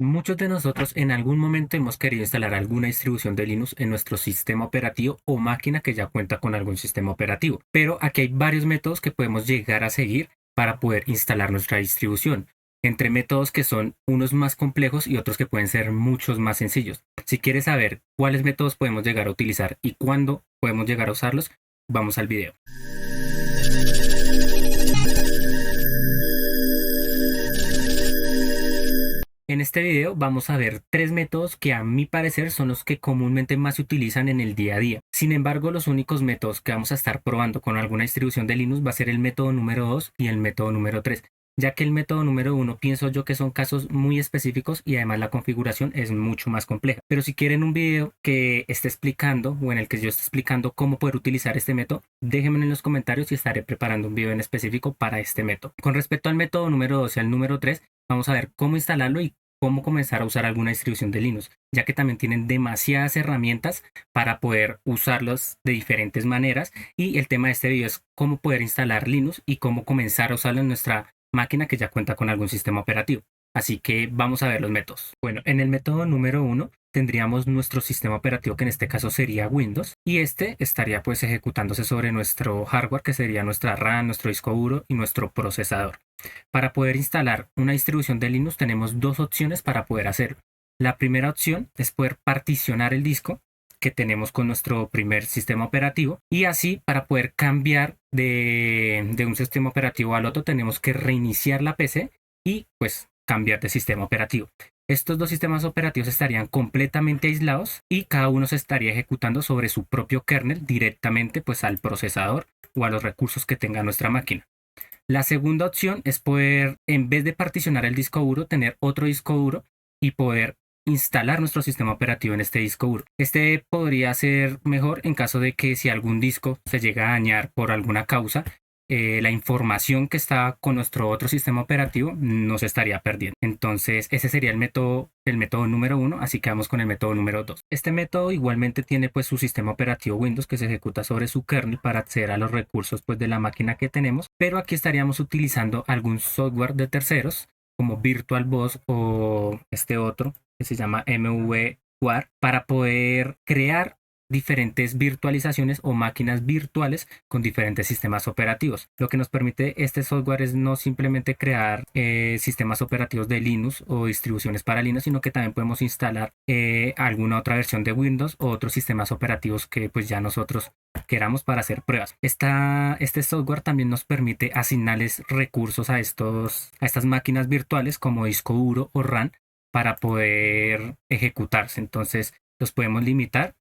Muchos de nosotros en algún momento hemos querido instalar alguna distribución de Linux en nuestro sistema operativo o máquina que ya cuenta con algún sistema operativo. Pero aquí hay varios métodos que podemos llegar a seguir para poder instalar nuestra distribución. Entre métodos que son unos más complejos y otros que pueden ser muchos más sencillos. Si quieres saber cuáles métodos podemos llegar a utilizar y cuándo podemos llegar a usarlos, vamos al video. En este video vamos a ver tres métodos que a mi parecer son los que comúnmente más se utilizan en el día a día. Sin embargo, los únicos métodos que vamos a estar probando con alguna distribución de Linux va a ser el método número 2 y el método número 3, ya que el método número 1 pienso yo que son casos muy específicos y además la configuración es mucho más compleja. Pero si quieren un video que esté explicando o en el que yo esté explicando cómo poder utilizar este método, déjenme en los comentarios y estaré preparando un video en específico para este método. Con respecto al método número 2 y al número 3, vamos a ver cómo instalarlo y cómo comenzar a usar alguna distribución de Linux, ya que también tienen demasiadas herramientas para poder usarlos de diferentes maneras. Y el tema de este video es cómo poder instalar Linux y cómo comenzar a usarlo en nuestra máquina que ya cuenta con algún sistema operativo. Así que vamos a ver los métodos. Bueno, en el método número 1 tendríamos nuestro sistema operativo, que en este caso sería Windows, y este estaría pues ejecutándose sobre nuestro hardware, que sería nuestra RAM, nuestro disco duro y nuestro procesador. Para poder instalar una distribución de Linux tenemos dos opciones para poder hacerlo. La primera opción es poder particionar el disco que tenemos con nuestro primer sistema operativo, y así para poder cambiar de un sistema operativo al otro tenemos que reiniciar la PC y pues cambiar de sistema operativo. Estos dos sistemas operativos estarían completamente aislados y cada uno se estaría ejecutando sobre su propio kernel directamente pues al procesador o a los recursos que tenga nuestra máquina. La segunda opción es poder, en vez de particionar el disco duro, tener otro disco duro y poder instalar nuestro sistema operativo en este disco duro. Este podría ser mejor en caso de que si algún disco se llega a dañar por alguna causa, la información que está con nuestro otro sistema operativo no se estaría perdiendo. Entonces, ese sería el método número 1, así que vamos con el método número 2. Este método igualmente tiene pues su sistema operativo Windows que se ejecuta sobre su kernel para acceder a los recursos pues de la máquina que tenemos, pero aquí estaríamos utilizando algún software de terceros como VirtualBox o este otro que se llama MVWare para poder crear diferentes virtualizaciones o máquinas virtuales con diferentes sistemas operativos. Lo que nos permite este software es no simplemente crear sistemas operativos de Linux o distribuciones para Linux, sino que también podemos instalar alguna otra versión de Windows o otros sistemas operativos que pues ya nosotros queramos para hacer pruebas. Este software también nos permite asignarles recursos a estas máquinas virtuales como disco duro o RAM para poder ejecutarse. Entonces los podemos limitar,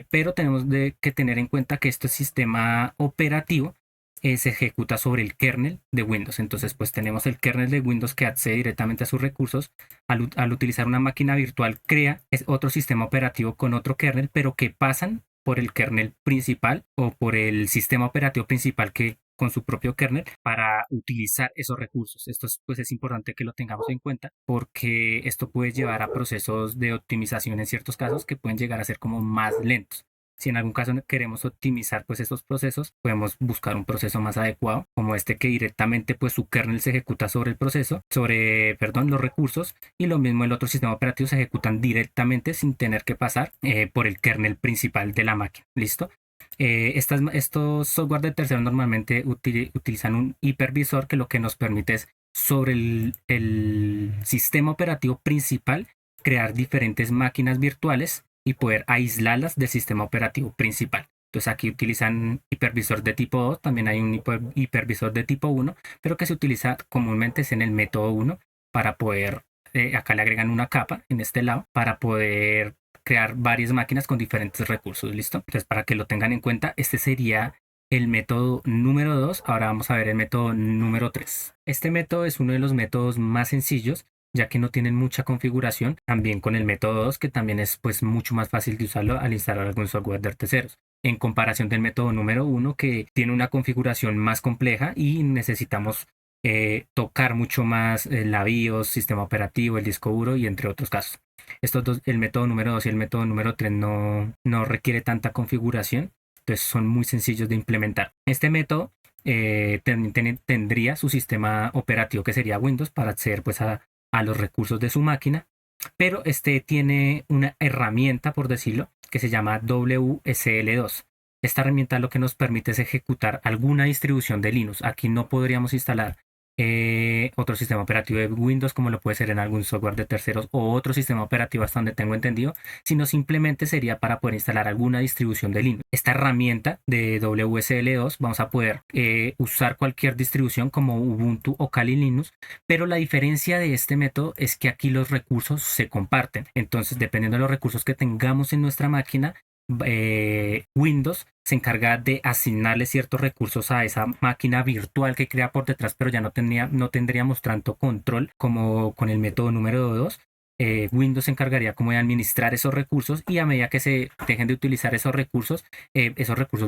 pero tenemos que tener en cuenta que este sistema operativo se ejecuta sobre el kernel de Windows. Entonces, pues tenemos el kernel de Windows que accede directamente a sus recursos. Al utilizar una máquina virtual, crea otro sistema operativo con otro kernel, pero que pasan por el kernel principal o por el sistema operativo principal que con su propio kernel para utilizar esos recursos. Esto pues es importante que lo tengamos en cuenta porque esto puede llevar a procesos de optimización en ciertos casos que pueden llegar a ser como más lentos. Si en algún caso queremos optimizar pues estos procesos, podemos buscar un proceso más adecuado, como este que directamente pues su kernel se ejecuta sobre el proceso, perdón, los recursos, y lo mismo el otro sistema operativo se ejecutan directamente sin tener que pasar por el kernel principal de la máquina. ¿Listo? Estos software de tercero normalmente utilizan un hipervisor que lo que nos permite es sobre el sistema operativo principal crear diferentes máquinas virtuales y poder aislarlas del sistema operativo principal. Entonces aquí utilizan hipervisor de tipo 2, también hay un hipervisor de tipo 1, pero que se utiliza comúnmente es en el método 1 para poder, acá le agregan una capa en este lado para poder crear varias máquinas con diferentes recursos, ¿listo? Entonces, para que lo tengan en cuenta, este sería el método número 2. Ahora vamos a ver el método número 3. Este método es uno de los métodos más sencillos, ya que no tienen mucha configuración, también con el método 2, que también es pues mucho más fácil de usarlo al instalar algún software de terceros, en comparación del método número 1, que tiene una configuración más compleja y necesitamos tocar mucho más la BIOS, sistema operativo, el disco duro y entre otros casos. Estos dos, el método número 2 y el método número 3 no requiere tanta configuración, entonces son muy sencillos de implementar. Este método tendría su sistema operativo que sería Windows para acceder pues a los recursos de su máquina, pero este tiene una herramienta, por decirlo, que se llama WSL2. Esta herramienta lo que nos permite es ejecutar alguna distribución de Linux. Aquí no podríamos instalar otro sistema operativo de Windows como lo puede ser en algún software de terceros o otro sistema operativo hasta donde tengo entendido, sino simplemente sería para poder instalar alguna distribución de Linux. Esta herramienta de WSL2 vamos a poder usar cualquier distribución como Ubuntu o Kali Linux, pero la diferencia de este método es que aquí los recursos se comparten. Entonces, dependiendo de los recursos que tengamos en nuestra máquina, Windows se encarga de asignarle ciertos recursos a esa máquina virtual que crea por detrás, pero ya no tendríamos tanto control como con el método número 2. Windows se encargaría como de administrar esos recursos y a medida que se dejen de utilizar esos recursos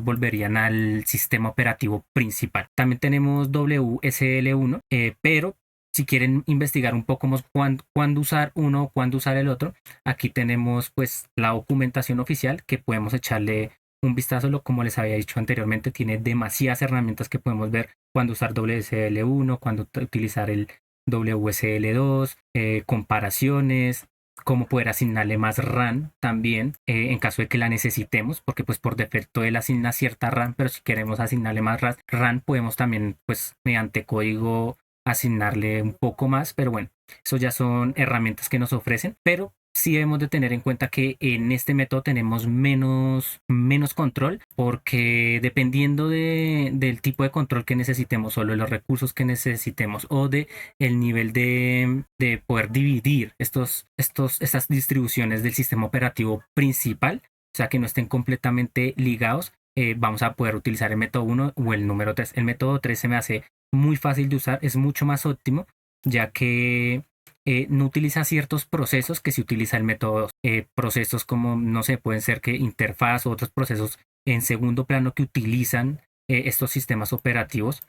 volverían al sistema operativo principal. También tenemos WSL1, pero si quieren investigar un poco más cuándo usar uno o cuándo usar el otro, aquí tenemos pues la documentación oficial que podemos echarle un vistazo. Como les había dicho anteriormente, tiene demasiadas herramientas que podemos ver cuándo usar WSL1, cuándo utilizar el WSL2, comparaciones, cómo poder asignarle más RAM también en caso de que la necesitemos, porque pues por defecto él asigna cierta RAM, pero si queremos asignarle más RAM podemos también pues mediante código asignarle un poco más, pero bueno, eso ya son herramientas que nos ofrecen, pero sí debemos de tener en cuenta que en este método tenemos menos control porque dependiendo del tipo de control que necesitemos o de los recursos que necesitemos o de el nivel de poder dividir estas distribuciones del sistema operativo principal, o sea que no estén completamente ligados, vamos a poder utilizar el método 1 o el número 3. El método 3 se me hace muy fácil de usar, es mucho más óptimo, ya que no utiliza ciertos procesos que se utiliza el método 2. Procesos como, no sé, pueden ser que interfaz o otros procesos en segundo plano que utilizan estos sistemas operativos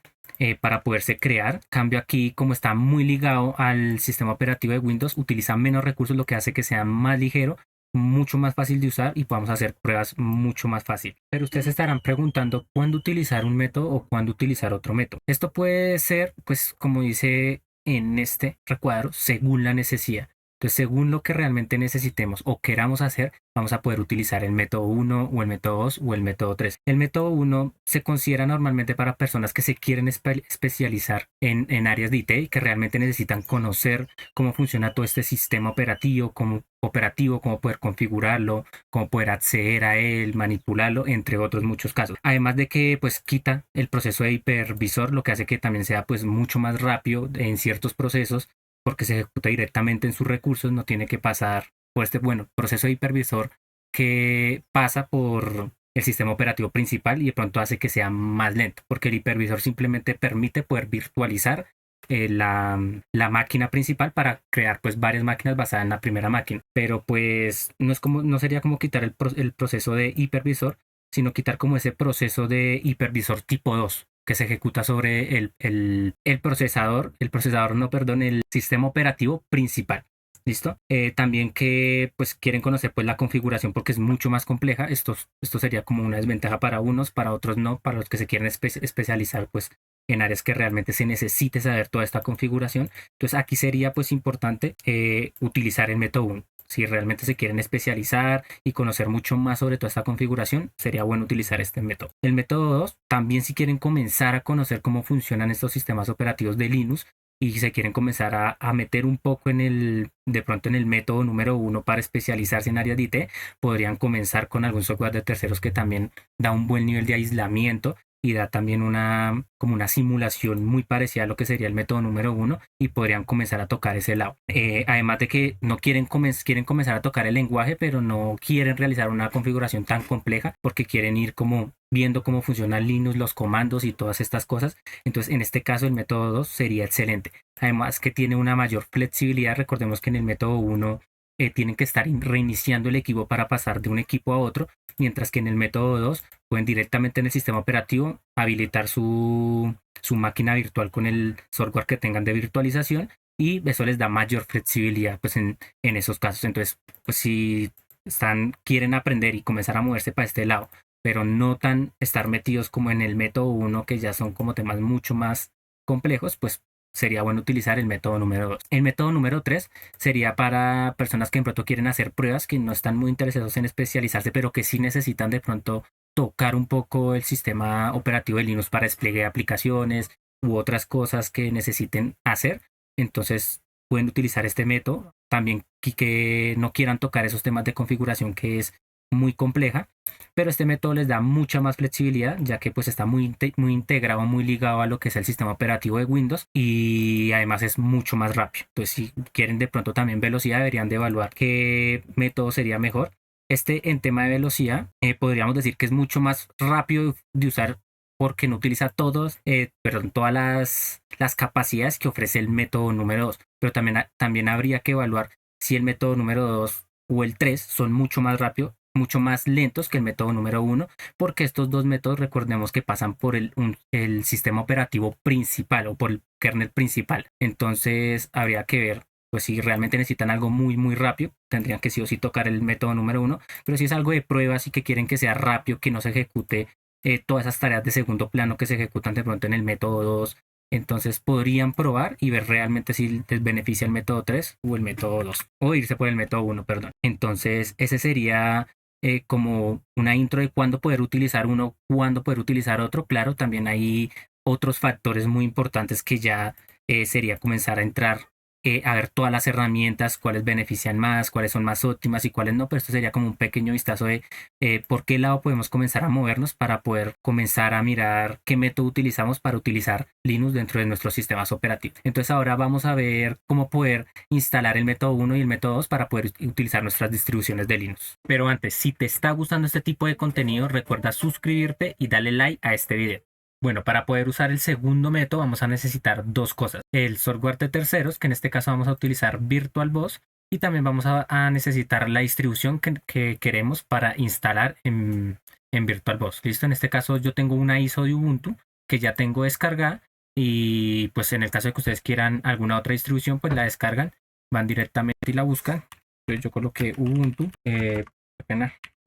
para poderse crear. Cambio aquí, como está muy ligado al sistema operativo de Windows, utiliza menos recursos, lo que hace que sea más ligero, mucho más fácil de usar y podamos hacer pruebas mucho más fácil. Pero ustedes estarán preguntando cuándo utilizar un método o cuándo utilizar otro método. Esto puede ser, pues, como dice en este recuadro, según la necesidad. Entonces, según lo que realmente necesitemos o queramos hacer, vamos a poder utilizar el método 1 o el método 2 o el método 3. El método 1 se considera normalmente para personas que se quieren especializar en áreas de IT y que realmente necesitan conocer cómo funciona todo este sistema operativo, cómo poder configurarlo, cómo poder acceder a él, manipularlo, entre otros muchos casos. Además de que pues quita el proceso de hipervisor, lo que hace que también sea pues mucho más rápido en ciertos procesos porque se ejecuta directamente en sus recursos, no tiene que pasar por este, bueno, proceso de hipervisor que pasa por el sistema operativo principal y de pronto hace que sea más lento, porque el hipervisor simplemente permite poder virtualizar la máquina principal para crear pues varias máquinas basadas en la primera máquina. Pero pues no sería como quitar el proceso de hipervisor, sino quitar como ese proceso de hipervisor tipo 2 que se ejecuta sobre el procesador, no, perdón, el sistema operativo principal. ¿Listo? También que pues quieren conocer pues la configuración porque es mucho más compleja. Esto sería como una desventaja para unos, para otros no, para los que se quieren especializar pues en áreas que realmente se necesite saber toda esta configuración. Entonces aquí sería pues importante utilizar el método 1. Si realmente se quieren especializar y conocer mucho más sobre toda esta configuración, sería bueno utilizar este método. El método 2, también si quieren comenzar a conocer cómo funcionan estos sistemas operativos de Linux, y se quieren comenzar a meter un poco de pronto en el método número 1 para especializarse en áreas de IT, podrían comenzar con algún software de terceros que también da un buen nivel de aislamiento y da también como una simulación muy parecida a lo que sería el método número 1 y podrían comenzar a tocar ese lado. Además de que no quieren comenzar a tocar el lenguaje, pero no quieren realizar una configuración tan compleja porque quieren ir como viendo cómo funciona Linux, los comandos y todas estas cosas. Entonces, en este caso, el método 2 sería excelente. Además que tiene una mayor flexibilidad. Recordemos que en el método 1 tienen que estar reiniciando el equipo para pasar de un equipo a otro, mientras que en el método 2 pueden directamente en el sistema operativo habilitar su máquina virtual con el software que tengan de virtualización y eso les da mayor flexibilidad pues en esos casos. Entonces, pues si quieren aprender y comenzar a moverse para este lado, pero no tan estar metidos como en el método 1 que ya son como temas mucho más complejos, pues sería bueno utilizar el método número 2. El método número 3 sería para personas que de pronto quieren hacer pruebas, que no están muy interesados en especializarse, pero que sí necesitan de pronto tocar un poco el sistema operativo de Linux para despliegue de aplicaciones u otras cosas que necesiten hacer. Entonces pueden utilizar este método. También que no quieran tocar esos temas de configuración que es muy compleja, pero este método les da mucha más flexibilidad, ya que pues está muy integrado, muy ligado a lo que es el sistema operativo de Windows, y además es mucho más rápido. Entonces, si quieren de pronto también velocidad, deberían de evaluar qué método sería mejor. Este, en tema de velocidad, podríamos decir que es mucho más rápido de usar porque no utiliza todas las capacidades que ofrece el método número 2. Pero también habría que evaluar si el método número 2 o el 3 son mucho más rápidos, mucho más lentos que el método número 1, porque estos dos métodos, recordemos que pasan por el sistema operativo principal o por el kernel principal. Entonces habría que ver, pues si realmente necesitan algo muy rápido, tendrían que sí o sí tocar el método número 1, pero si es algo de pruebas y que quieren que sea rápido, que no se ejecute todas esas tareas de segundo plano que se ejecutan de pronto en el método 2, entonces podrían probar y ver realmente si les beneficia el método 3 o el método 2, o irse por el método 1, perdón. Entonces ese sería como una intro de cuándo poder utilizar uno, cuándo poder utilizar otro. Claro, también hay otros factores muy importantes que ya sería comenzar a entrar a ver todas las herramientas, cuáles benefician más, cuáles son más óptimas y cuáles no, pero esto sería como un pequeño vistazo de por qué lado podemos comenzar a movernos para poder comenzar a mirar qué método utilizamos para utilizar Linux dentro de nuestros sistemas operativos. Entonces ahora vamos a ver cómo poder instalar el método 1 y el método 2 para poder utilizar nuestras distribuciones de Linux. Pero antes, si te está gustando este tipo de contenido, recuerda suscribirte y darle like a este video. Bueno, para poder usar el segundo método vamos a necesitar dos cosas. El software de terceros, que en este caso vamos a utilizar VirtualBox, y también vamos a necesitar la distribución que queremos para instalar en VirtualBox. Listo, en este caso yo tengo una ISO de Ubuntu que ya tengo descargada, y pues en el caso de que ustedes quieran alguna otra distribución, pues la descargan, van directamente y la buscan. Entonces yo coloqué Ubuntu,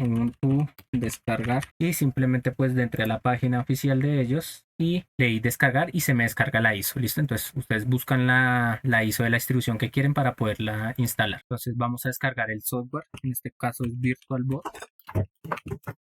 Ubuntu descargar, y simplemente pues entré a la página oficial de ellos y leí descargar y se me descarga la ISO. Listo, entonces ustedes buscan la ISO de la distribución que quieren para poderla instalar. Entonces vamos a descargar el software, en este caso es VirtualBox.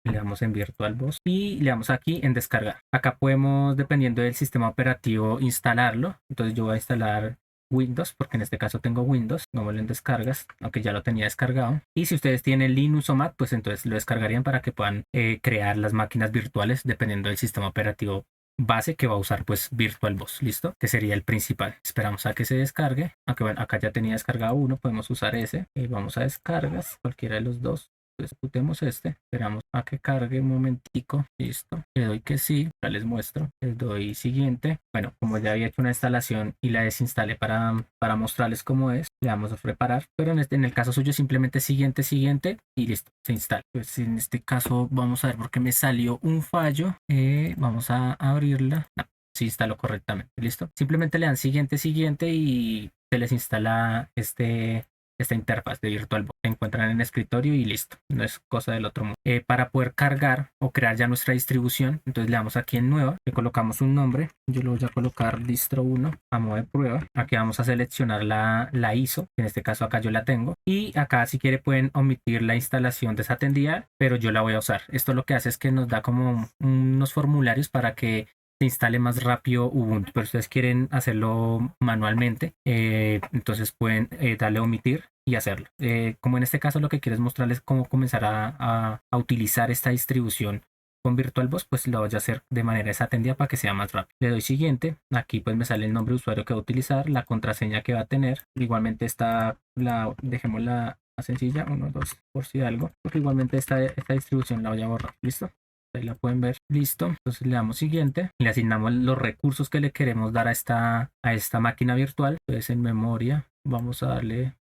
Le damos en VirtualBox y le damos aquí en descargar. Acá podemos, dependiendo del sistema operativo, instalarlo. Entonces yo voy a instalar Windows, porque en este caso tengo Windows, no me lo en descargas, aunque ya lo tenía descargado. Y si ustedes tienen Linux o Mac, pues entonces lo descargarían para que puedan crear las máquinas virtuales dependiendo del sistema operativo base que va a usar pues VirtualBox. Listo, que sería el principal. Esperamos a que se descargue, aunque bueno, acá ya tenía descargado uno, podemos usar ese. Vamos a descargas, cualquiera de los dos. Ejecutemos este, esperamos a que cargue un momentico. Listo, le doy que sí, ya les muestro, les doy siguiente. Bueno, como ya había hecho una instalación y la desinstalé para mostrarles cómo es, le damos a preparar, pero en el caso suyo simplemente siguiente y listo, se instala. Pues en este caso vamos a ver por qué me salió un fallo. Vamos a abrirla. No, se instaló correctamente. Listo, simplemente le dan siguiente y se les instala esta interfaz de VirtualBox. Se encuentran en el escritorio y listo, no es cosa del otro mundo. Para poder cargar o crear ya nuestra distribución, entonces le damos aquí en nueva, le colocamos un nombre. Yo lo voy a colocar distro 1 a modo de prueba. Aquí vamos a seleccionar la ISO, en este caso acá yo la tengo, y acá si quiere pueden omitir la instalación desatendida, pero yo la voy a usar. Esto lo que hace es que nos da como unos formularios para que se instale más rápido Ubuntu, pero ustedes quieren hacerlo manualmente, entonces pueden darle a omitir y hacerlo. Como en este caso lo que quiero es mostrarles cómo comenzar a utilizar esta distribución con VirtualBox, pues lo voy a hacer de manera desatendida para que sea más rápido. Le doy siguiente, aquí pues me sale el nombre de usuario que va a utilizar, la contraseña que va a tener, igualmente dejémosla sencilla, 1, 2, por si algo, porque igualmente esta distribución la voy a borrar. Listo, ahí la pueden ver. Listo, entonces le damos siguiente y le asignamos los recursos que le queremos dar a esta máquina virtual. Entonces en memoria vamos a darle,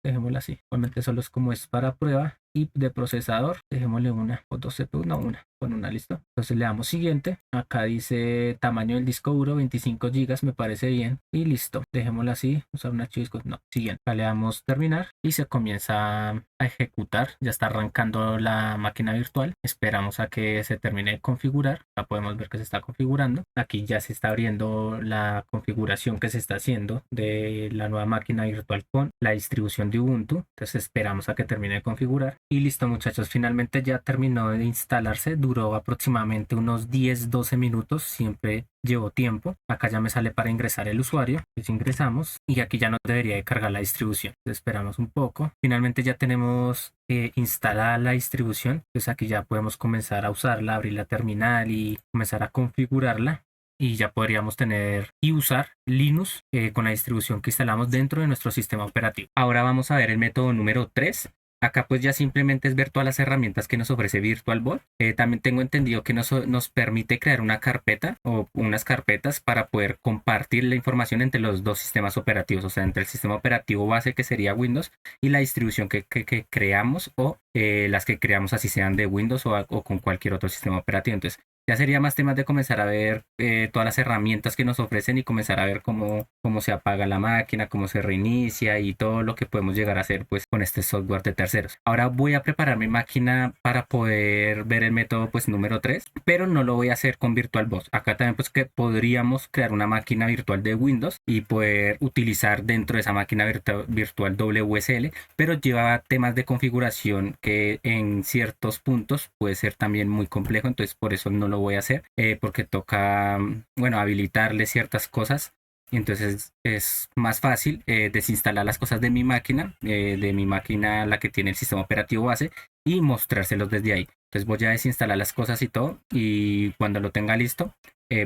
dejémosla así, igualmente solo es como es para prueba, y de procesador, dejémosle una o dos CPUs, no una, con una, listo. Entonces le damos siguiente, acá dice tamaño del disco duro, 25 gigas, me parece bien, y listo, dejémoslo así, usar un archivo disco, no, siguiente. Acá le damos terminar y se comienza a ejecutar, ya está arrancando la máquina virtual, esperamos a que se termine de configurar, acá podemos ver que se está configurando, aquí ya se está abriendo la configuración que se está haciendo de la nueva máquina virtual con la distribución de Ubuntu, entonces esperamos a que termine de configurar y listo muchachos, finalmente ya terminó de instalarse, duró aproximadamente unos 10-12 minutos, siempre llevó tiempo, acá ya me sale para ingresar el usuario, pues ingresamos y aquí ya nos debería de cargar la distribución, entonces esperamos un poco, finalmente ya tenemos instalada la distribución, pues aquí ya podemos comenzar a usarla, abrir la terminal y comenzar a configurarla y ya podríamos tener y usar Linux con la distribución que instalamos dentro de nuestro sistema operativo. Ahora vamos a ver el método número 3. Acá pues ya simplemente es ver todas las herramientas que nos ofrece VirtualBox. También tengo entendido que nos permite crear una carpeta o unas carpetas para poder compartir la información entre los dos sistemas operativos, o sea, entre el sistema operativo base que sería Windows y la distribución que creamos o las que creamos así sean de Windows o con cualquier otro sistema operativo. Entonces ya sería más temas de comenzar a ver todas las herramientas que nos ofrecen y comenzar a ver cómo se apaga la máquina, cómo se reinicia y todo lo que podemos llegar a hacer pues con este software de terceros. Ahora voy a preparar mi máquina para poder ver el método pues número 3, pero no lo voy a hacer con VirtualBox. Acá también pues que podríamos crear una máquina virtual de Windows y poder utilizar dentro de esa máquina virtual WSL, pero lleva temas de configuración que en ciertos puntos puede ser también muy complejo, entonces por eso no lo voy a hacer porque toca, bueno, habilitarle ciertas cosas. Entonces es más fácil desinstalar las cosas de mi máquina la que tiene el sistema operativo base y mostrárselos desde ahí. Entonces voy a desinstalar las cosas y todo y cuando lo tenga listo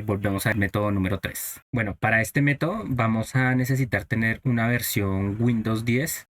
volvemos al método número 3. Bueno, para este método vamos a necesitar tener una versión Windows 10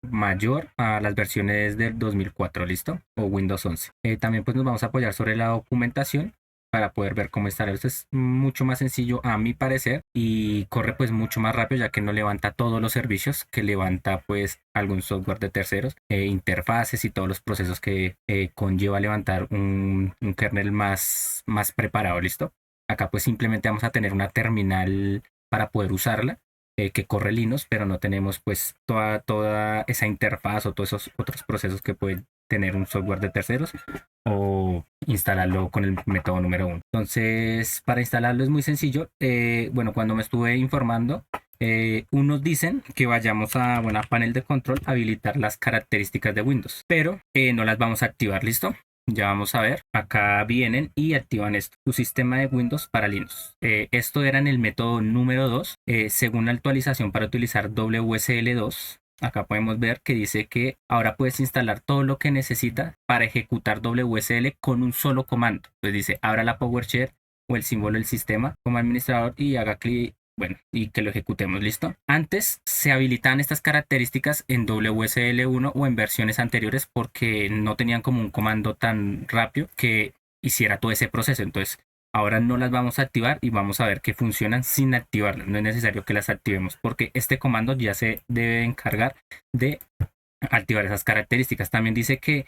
mayor a las versiones del 2004, ¿listo? O Windows 11. También pues nos vamos a apoyar sobre la documentación para poder ver cómo instalar. Esto es mucho más sencillo a mi parecer y corre pues mucho más rápido ya que no levanta todos los servicios que levanta pues algún software de terceros, interfaces y todos los procesos que conlleva levantar un kernel más preparado, ¿listo? Acá pues simplemente vamos a tener una terminal para poder usarla. Que corre Linux, pero no tenemos pues toda esa interfaz o todos esos otros procesos que puede tener un software de terceros o instalarlo con el método número 1. Entonces, para instalarlo es muy sencillo. Bueno, cuando me estuve informando, unos dicen que vayamos a panel de control, habilitar las características de Windows, pero no las vamos a activar, ¿listo? Ya vamos a ver, acá vienen y activan esto, tu sistema de Windows para Linux. Esto era en el método número 2, según la actualización para utilizar WSL2. Acá podemos ver que dice que ahora puedes instalar todo lo que necesita para ejecutar WSL con un solo comando. Entonces dice, abra la PowerShell o el símbolo del sistema como administrador y haga clic. Bueno, y que lo ejecutemos, ¿listo? Antes se habilitaban estas características en WSL1 o en versiones anteriores porque no tenían como un comando tan rápido que hiciera todo ese proceso. Entonces, ahora no las vamos a activar y vamos a ver que funcionan sin activarlas. No es necesario que las activemos porque este comando ya se debe encargar de activar esas características. También dice que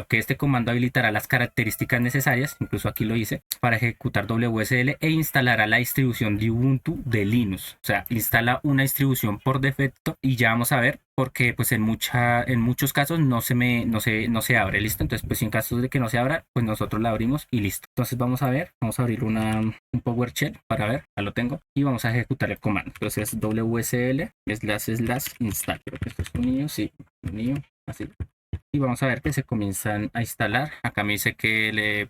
que este comando habilitará las características necesarias, incluso aquí lo hice, para ejecutar WSL e instalará la distribución de Ubuntu de Linux. O sea, instala una distribución por defecto y ya vamos a ver porque pues en muchos casos no se abre, listo. Entonces pues en caso de que no se abra, pues nosotros la abrimos y listo. Entonces vamos a abrir un PowerShell para ver, ya lo tengo y vamos a ejecutar el comando. Entonces WSL // install, creo que esto es un niño, sí, un niño, así. Y vamos a ver que se comienzan a instalar. Acá me dice que le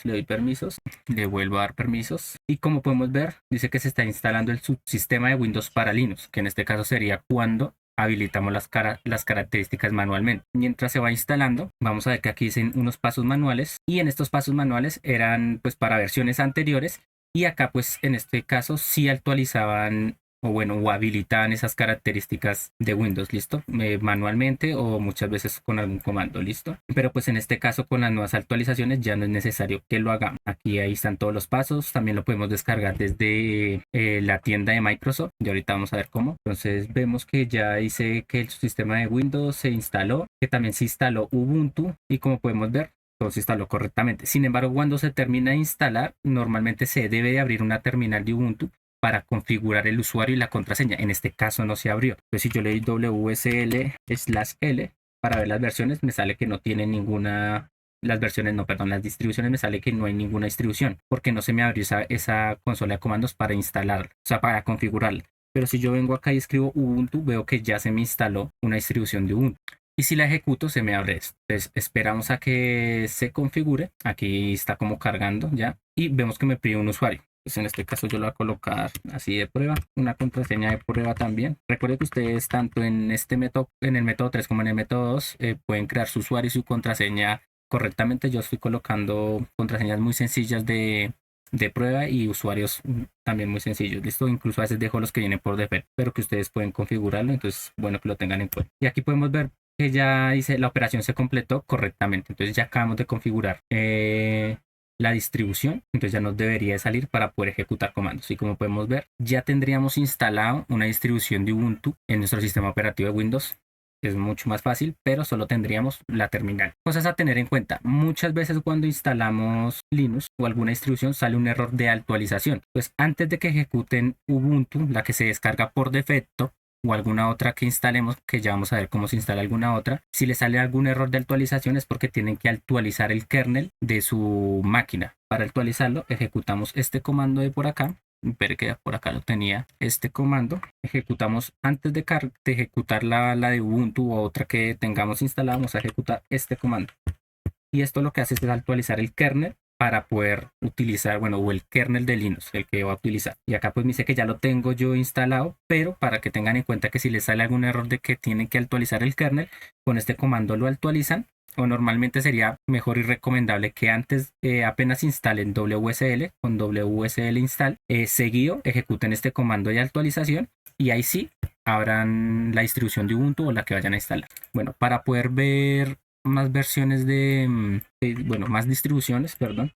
doy permisos, le vuelvo a dar permisos. Y como podemos ver, dice que se está instalando el subsistema de Windows para Linux, que en este caso sería cuando habilitamos las características manualmente. Mientras se va instalando, vamos a ver que aquí dicen unos pasos manuales. Y en estos pasos manuales eran pues para versiones anteriores. Y acá pues en este caso sí actualizaban o bueno, o habilitan esas características de Windows, ¿listo? Manualmente o muchas veces con algún comando, ¿listo? Pero pues en este caso con las nuevas actualizaciones ya no es necesario que lo hagamos. Aquí ahí están todos los pasos, también lo podemos descargar desde la tienda de Microsoft y ahorita vamos a ver cómo. Entonces vemos que ya dice que el sistema de Windows se instaló, que también se instaló Ubuntu y como podemos ver, todo se instaló correctamente. Sin embargo, cuando se termina de instalar, normalmente se debe de abrir una terminal de Ubuntu para configurar el usuario y la contraseña. En este caso no se abrió. Entonces, si yo le doy WSL/L para ver las versiones, me sale que no tiene ninguna. Las versiones, no, perdón, las distribuciones me sale que no hay ninguna distribución porque no se me abrió esa consola de comandos para instalarla, o sea, para configurarla. Pero si yo vengo acá y escribo Ubuntu, veo que ya se me instaló una distribución de Ubuntu. Y si la ejecuto, se me abre esto. Entonces, esperamos a que se configure. Aquí está como cargando ya. Y vemos que me pide un usuario. Pues en este caso yo lo voy a colocar así de prueba, una contraseña de prueba también. Recuerde que ustedes tanto en este método, en el método 3 como en el método 2, pueden crear su usuario y su contraseña correctamente. Yo estoy colocando contraseñas muy sencillas de prueba y usuarios también muy sencillos. Listo, incluso a veces dejo los que vienen por defecto, pero que ustedes pueden configurarlo. Entonces, bueno, que lo tengan en cuenta. Y aquí podemos ver que ya dice la operación se completó correctamente. Entonces ya acabamos de configurar la distribución, entonces ya nos debería de salir para poder ejecutar comandos. Y como podemos ver, ya tendríamos instalado una distribución de Ubuntu en nuestro sistema operativo de Windows. Es mucho más fácil, pero solo tendríamos la terminal. Cosas a tener en cuenta. Muchas veces cuando instalamos Linux o alguna distribución sale un error de actualización. Pues antes de que ejecuten Ubuntu, la que se descarga por defecto, o alguna otra que instalemos, que ya vamos a ver cómo se instala alguna otra. Si le sale algún error de actualización es porque tienen que actualizar el kernel de su máquina. Para actualizarlo, ejecutamos este comando de por acá. Pero que por acá lo tenía. Este comando ejecutamos antes de ejecutar la de Ubuntu o otra que tengamos instalada. Vamos a ejecutar este comando. Y esto lo que hace es actualizar el kernel para poder utilizar, bueno, o el kernel de Linux, el que va a utilizar. Y acá pues me dice que ya lo tengo yo instalado, pero para que tengan en cuenta que si les sale algún error de que tienen que actualizar el kernel, con este comando lo actualizan. O normalmente sería mejor y recomendable que antes apenas instalen WSL con WSL install, seguido ejecuten este comando de actualización y ahí sí abran la distribución de Ubuntu o la que vayan a instalar. Bueno, para poder ver más versiones bueno, más distribuciones, perdón,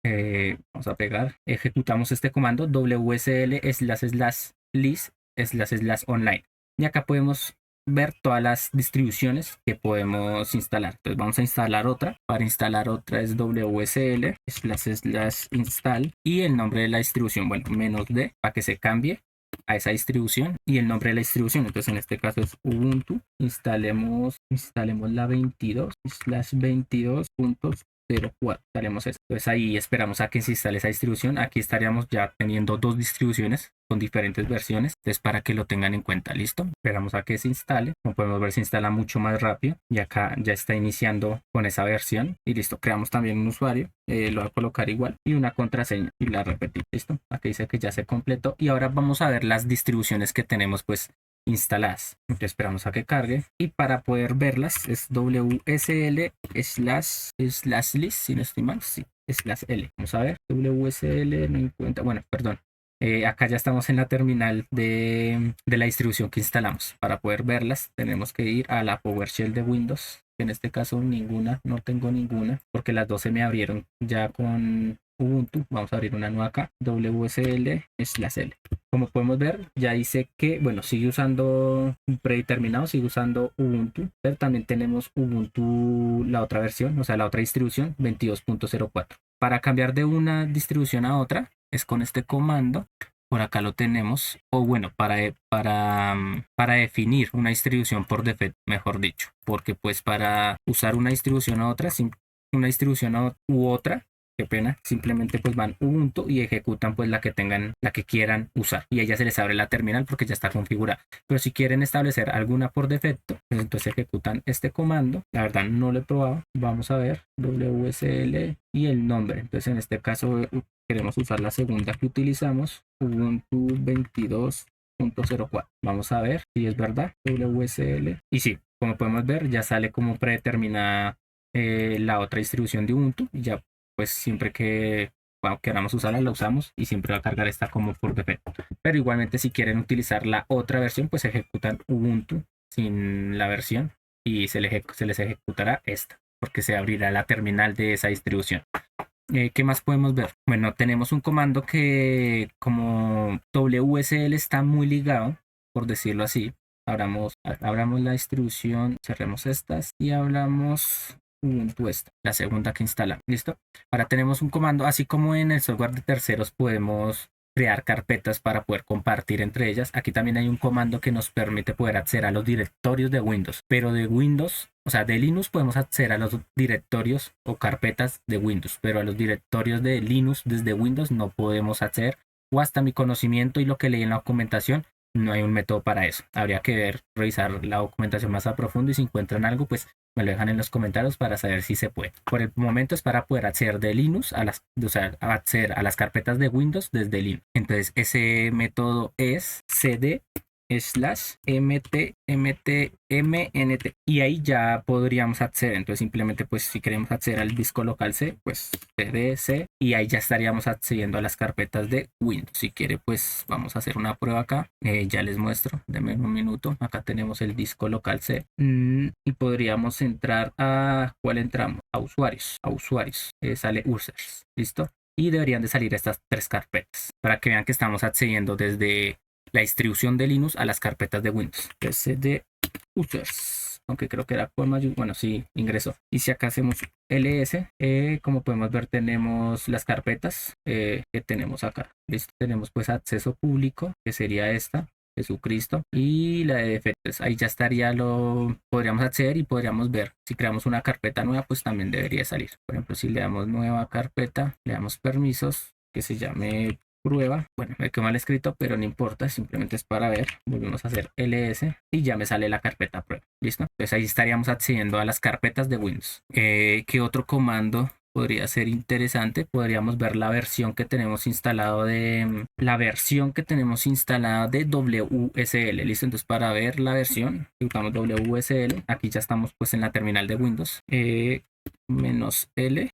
vamos a pegar, ejecutamos este comando WSL/list/online y acá podemos ver todas las distribuciones que podemos instalar. Entonces vamos a instalar otra. Para instalar otra es WSL/install y el nombre de la distribución, bueno, -d para que se cambie a esa distribución y el nombre de la distribución. Entonces en este caso es Ubuntu. Instalemos la 22/22.04. Instalemos esto. Entonces ahí esperamos a que se instale esa distribución. Aquí estaríamos ya teniendo dos distribuciones con diferentes versiones. Entonces para que lo tengan en cuenta, listo. Esperamos a que se instale. Como podemos ver, se instala mucho más rápido y acá ya está iniciando con esa versión y listo. Creamos también un usuario. Lo voy a colocar igual y una contraseña y la repetimos. Listo. Aquí dice que ya se completó y ahora vamos a ver las distribuciones que tenemos pues instaladas. Entonces esperamos a que cargue y para poder verlas es WSL/list, si no estoy mal, sí, /L. Vamos a ver, WSL no encuentra, bueno, perdón. Acá ya estamos en la terminal de la distribución que instalamos. Para poder verlas tenemos que ir a la PowerShell de Windows. En este caso ninguna, no tengo ninguna porque las dos se me abrieron ya con Ubuntu. Vamos a abrir una nueva acá, WSL/L. Como podemos ver, ya dice que, bueno, sigue usando un predeterminado, sigue usando Ubuntu, pero también tenemos Ubuntu, la otra versión, o sea, la otra distribución, 22.04. Para cambiar de una distribución a otra, es con este comando. Por acá lo tenemos, o bueno, para definir una distribución por defecto, mejor dicho, porque pues para usar una distribución a otra, una distribución u otra, qué pena, simplemente pues van Ubuntu y ejecutan pues la que tengan, la que quieran usar y ella se les abre la terminal porque ya está configurada. Pero si quieren establecer alguna por defecto, pues entonces ejecutan este comando. La verdad no lo he probado. Vamos a ver WSL y el nombre. Entonces en este caso queremos usar la segunda que utilizamos, Ubuntu 22.04. Vamos a ver si es verdad, WSL. Y sí, como podemos ver ya sale como predeterminada la otra distribución de Ubuntu y ya pues siempre que cuando queramos usarla la usamos y siempre va a cargar esta como por defecto. Pero igualmente si quieren utilizar la otra versión, pues ejecutan Ubuntu sin la versión y se les ejecutará esta, porque se abrirá la terminal de esa distribución. ¿Qué más podemos ver? Bueno, tenemos un comando que como WSL está muy ligado, por decirlo así. Abramos la distribución, cerremos estas y hablamos Ubuntu esta, la segunda que instalamos. ¿Listo? Ahora tenemos un comando, así como en el software de terceros podemos crear carpetas para poder compartir entre ellas. Aquí también hay un comando que nos permite poder acceder a los directorios de Windows, pero de Windows, o sea, de Linux podemos acceder a los directorios o carpetas de Windows, pero a los directorios de Linux desde Windows no podemos acceder, o hasta mi conocimiento y lo que leí en la documentación, no hay un método para eso. Habría que revisar la documentación más a profundo y si encuentran algo, pues me lo dejan en los comentarios para saber si se puede. Por el momento es para poder acceder de Linux o sea, acceder a las carpetas de Windows desde Linux. Entonces ese método es cd /mtmnt y ahí ya podríamos acceder. Entonces simplemente pues si queremos acceder al disco local C, pues cdc y ahí ya estaríamos accediendo a las carpetas de Windows. Si quiere pues vamos a hacer una prueba acá. Ya les muestro, denme un minuto. Acá tenemos el disco local C y podríamos entrar a ¿cuál entramos? A usuarios, sale users, listo, y deberían de salir estas tres carpetas para que vean que estamos accediendo desde la distribución de Linux a las carpetas de Windows. cd users, aunque creo que era con mayúscula, bueno, sí, ingresó. Y si acá hacemos ls, como podemos ver tenemos las carpetas que tenemos acá. Listo, tenemos pues acceso público, que sería esta, Jesucristo, y la de defectos. Ahí ya estaría podríamos acceder y podríamos ver. Si creamos una carpeta nueva, pues también debería salir. Por ejemplo, si le damos nueva carpeta, le damos permisos, que se llame prueba. Bueno, me quedó mal escrito, pero no importa, simplemente es para ver. Volvemos a hacer ls y ya me sale la carpeta prueba. ¿Listo? Entonces ahí estaríamos accediendo a las carpetas de Windows. ¿Qué otro comando podría ser interesante? Podríamos ver la versión que tenemos instalado de WSL. ¿Listo? Entonces para ver la versión, buscamos WSL. Aquí ya estamos pues en la terminal de Windows. -L,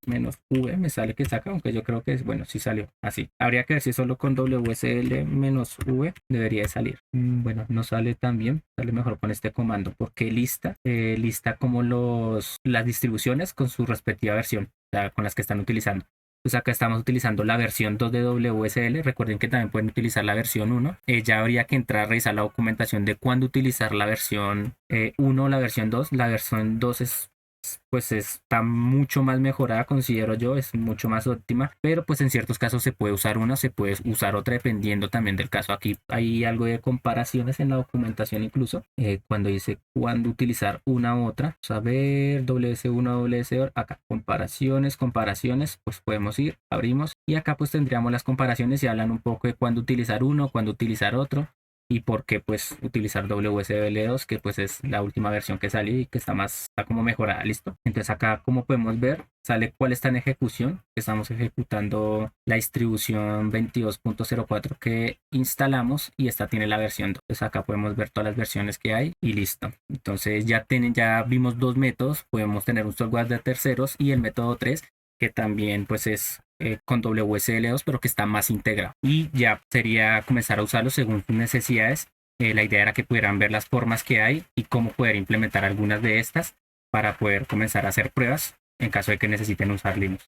-V, me sale que saca, aunque yo creo que es, bueno, sí salió así. Habría que ver si solo con WSL -V debería de salir. Bueno, no sale tan bien, sale mejor con este comando porque lista como las distribuciones con su respectiva versión, o sea, con las que están utilizando. Pues acá estamos utilizando la versión 2 de WSL. Recuerden que también pueden utilizar la versión 1. Ya habría que entrar a revisar la documentación de cuándo utilizar la versión 1 o la versión 2. La versión 2 pues está mucho más mejorada, considero yo, es mucho más óptima, pero pues en ciertos casos se puede usar una, se puede usar otra dependiendo también del caso. Aquí hay algo de comparaciones en la documentación incluso, cuando dice cuándo utilizar una u otra. Vamos a ver, WS1, WS2, acá comparaciones, pues podemos ir, abrimos y acá pues tendríamos las comparaciones y hablan un poco de cuándo utilizar uno, cuándo utilizar otro. Y por qué pues utilizar WSL2, que pues es la última versión que salió y que está como mejorada. Listo. Entonces acá como podemos ver sale cuál está en ejecución. Estamos ejecutando la distribución 22.04 que instalamos y esta tiene la versión 2. Entonces acá podemos ver todas las versiones que hay y listo. Entonces ya vimos dos métodos. Podemos tener un software de terceros y el método 3 que también pues es con WSL2 pero que está más integrado y ya sería comenzar a usarlo según sus necesidades. La idea era que pudieran ver las formas que hay y cómo poder implementar algunas de estas para poder comenzar a hacer pruebas en caso de que necesiten usar Linux.